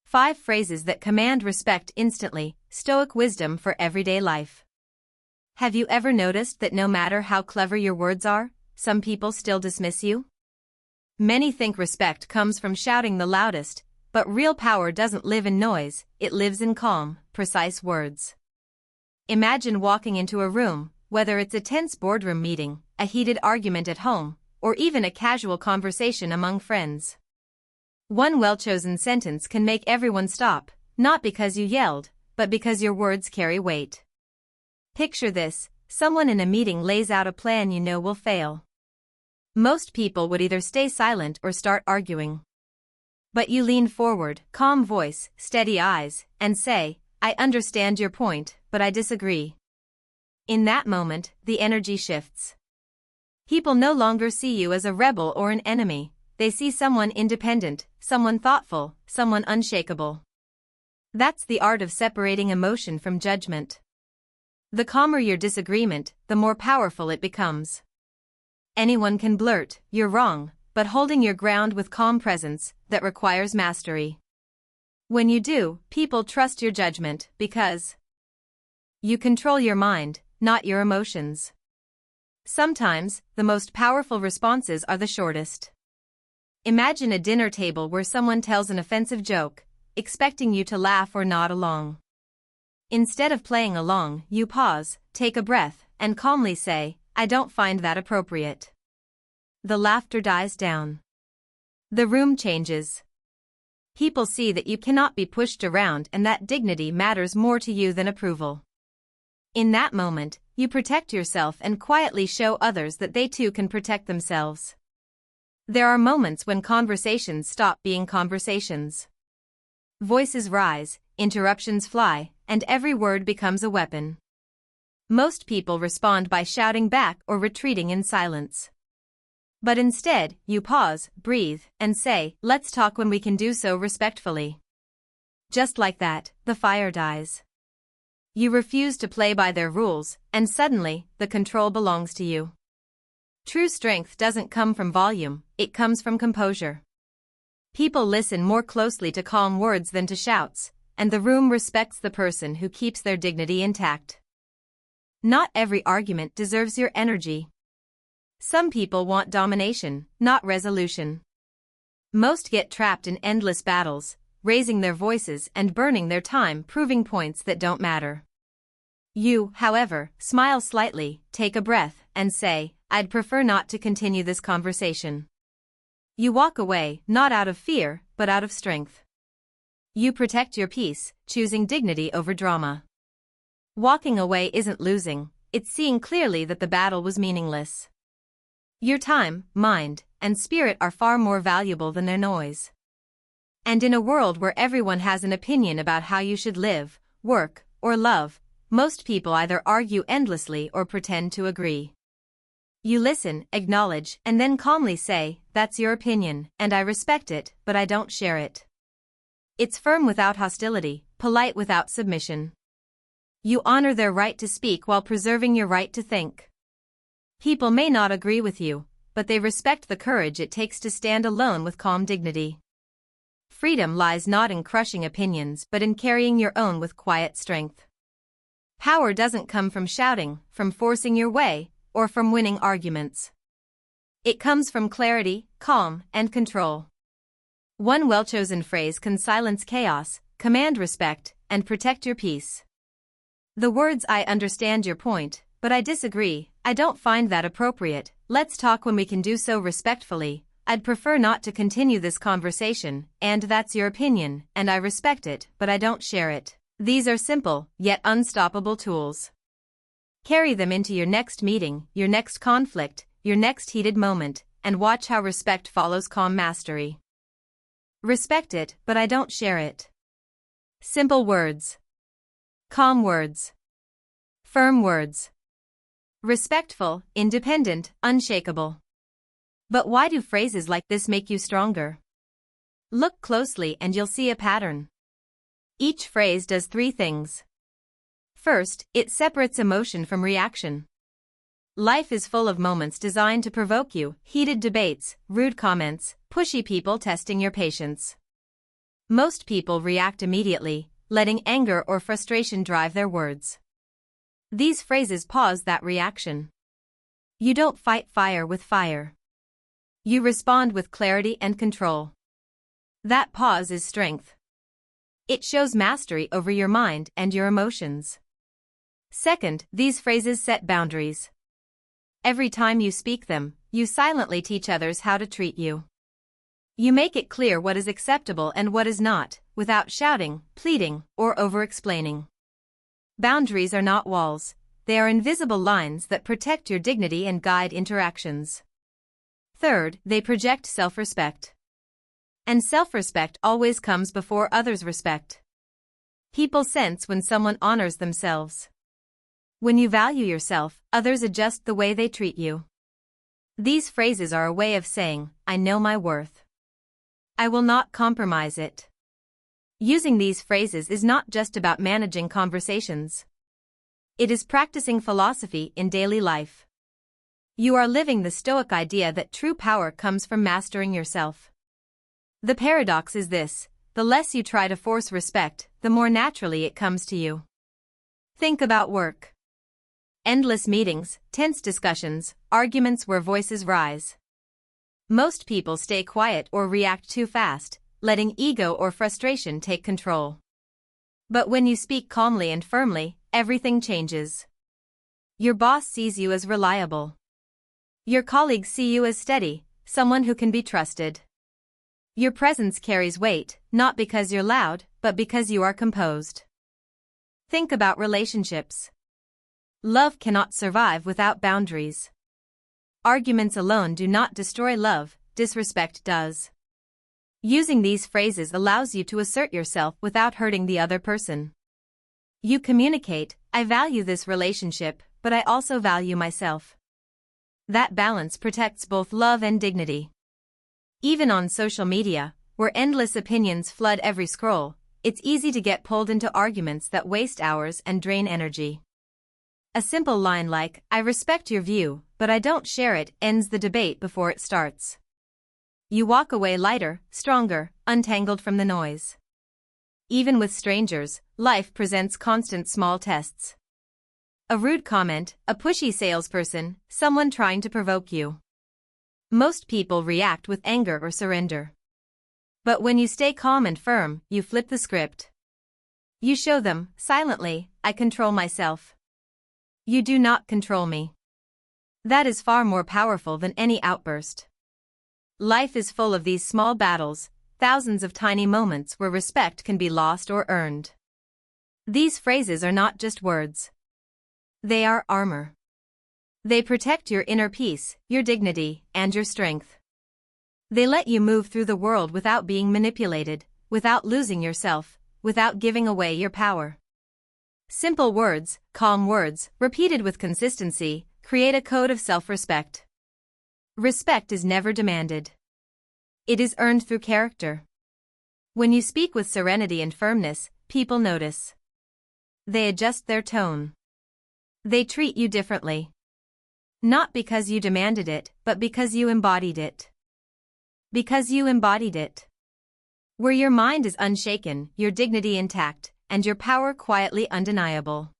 5 phrases that command respect instantly, Stoic wisdom for everyday life. Have you ever noticed that no matter how clever your words are, some people still dismiss you? Many think respect comes from shouting the loudest, but real power doesn't live in noise, it lives in calm, precise words. Imagine walking into a room, whether it's a tense boardroom meeting, a heated argument at home, or even a casual conversation among friends. One well-chosen sentence can make everyone stop, not because you yelled, but because your words carry weight. Picture this: someone in a meeting lays out a plan you know will fail. Most people would either stay silent or start arguing. But you lean forward, calm voice, steady eyes, and say, "I understand your point, but I disagree." In that moment, the energy shifts. People no longer see you as a rebel or an enemy, they see someone independent, someone thoughtful, someone unshakable. That's the art of separating emotion from judgment. The calmer your disagreement, the more powerful it becomes. Anyone can blurt, "You're wrong," but holding your ground with calm presence, that requires mastery. When you do, people trust your judgment because you control your mind, not your emotions. Sometimes, the most powerful responses are the shortest. Imagine a dinner table where someone tells an offensive joke, expecting you to laugh or nod along. Instead of playing along, you pause, take a breath, and calmly say, "I don't find that appropriate." The laughter dies down. The room changes. People see that you cannot be pushed around and that dignity matters more to you than approval. In that moment, you protect yourself and quietly show others that they too can protect themselves. There are moments when conversations stop being conversations. Voices rise, interruptions fly, and every word becomes a weapon. Most people respond by shouting back or retreating in silence. But instead, you pause, breathe, and say, "Let's talk when we can do so respectfully." Just like that, the fire dies. You refuse to play by their rules, and suddenly, the control belongs to you. True strength doesn't come from volume, it comes from composure. People listen more closely to calm words than to shouts, and the room respects the person who keeps their dignity intact. Not every argument deserves your energy. Some people want domination, not resolution. Most get trapped in endless battles, raising their voices and burning their time proving points that don't matter. You, however, smile slightly, take a breath, and say, "I'd prefer not to continue this conversation." You walk away, not out of fear, but out of strength. You protect your peace, choosing dignity over drama. Walking away isn't losing, it's seeing clearly that the battle was meaningless. Your time, mind, and spirit are far more valuable than their noise. And in a world where everyone has an opinion about how you should live, work, or love, most people either argue endlessly or pretend to agree. You listen, acknowledge, and then calmly say, "That's your opinion, and I respect it, but I don't share it." It's firm without hostility, polite without submission. You honor their right to speak while preserving your right to think. People may not agree with you, but they respect the courage it takes to stand alone with calm dignity. Freedom lies not in crushing opinions but in carrying your own with quiet strength. Power doesn't come from shouting, from forcing your way, or from winning arguments. It comes from clarity, calm, and control. One well-chosen phrase can silence chaos, command respect, and protect your peace. The words "I understand your point, but I disagree, I don't find that appropriate, let's talk when we can do so respectfully, I'd prefer not to continue this conversation, and that's your opinion, and I respect it, but I don't share it." These are simple, yet unstoppable tools. Carry them into your next meeting, your next conflict, your next heated moment, and watch how respect follows calm mastery. Respect it, but I don't share it. Simple words. Calm words. Firm words. Respectful, independent, unshakable. But why do phrases like this make you stronger? Look closely and you'll see a pattern. Each phrase does 3 things. First, it separates emotion from reaction. Life is full of moments designed to provoke you, heated debates, rude comments, pushy people testing your patience. Most people react immediately, letting anger or frustration drive their words. These phrases pause that reaction. You don't fight fire with fire. You respond with clarity and control. That pause is strength. It shows mastery over your mind and your emotions. Second, these phrases set boundaries. Every time you speak them, you silently teach others how to treat you. You make it clear what is acceptable and what is not, without shouting, pleading, or over-explaining. Boundaries are not walls, they are invisible lines that protect your dignity and guide interactions. Third, they project self-respect. And self-respect always comes before others' respect. People sense when someone honors themselves. When you value yourself, others adjust the way they treat you. These phrases are a way of saying, I know my worth. I will not compromise it. Using these phrases is not just about managing conversations. It is practicing philosophy in daily life. You are living the Stoic idea that true power comes from mastering yourself. The paradox is this: the less you try to force respect, the more naturally it comes to you. Think about work. Endless meetings, tense discussions, arguments where voices rise. Most people stay quiet or react too fast, letting ego or frustration take control. But when you speak calmly and firmly, everything changes. Your boss sees you as reliable. Your colleagues see you as steady, someone who can be trusted. Your presence carries weight, not because you're loud, but because you are composed. Think about relationships. Love cannot survive without boundaries. Arguments alone do not destroy love, disrespect does. Using these phrases allows you to assert yourself without hurting the other person. You communicate, I value this relationship, but I also value myself. That balance protects both love and dignity. Even on social media, where endless opinions flood every scroll, it's easy to get pulled into arguments that waste hours and drain energy. A simple line like, I respect your view, but I don't share it, ends the debate before it starts. You walk away lighter, stronger, untangled from the noise. Even with strangers, life presents constant small tests. A rude comment, a pushy salesperson, someone trying to provoke you. Most people react with anger or surrender. But when you stay calm and firm, you flip the script. You show them, silently, I control myself. You do not control me. That is far more powerful than any outburst. Life is full of these small battles, thousands of tiny moments where respect can be lost or earned. These phrases are not just words. They are armor. They protect your inner peace, your dignity, and your strength. They let you move through the world without being manipulated, without losing yourself, without giving away your power. Simple words, calm words, repeated with consistency, create a code of self-respect. Respect is never demanded. It is earned through character. When you speak with serenity and firmness, people notice. They adjust their tone. They treat you differently. Not because you demanded it, but because you embodied it. Because you embodied it. Where your mind is unshaken, your dignity intact, and your power quietly undeniable.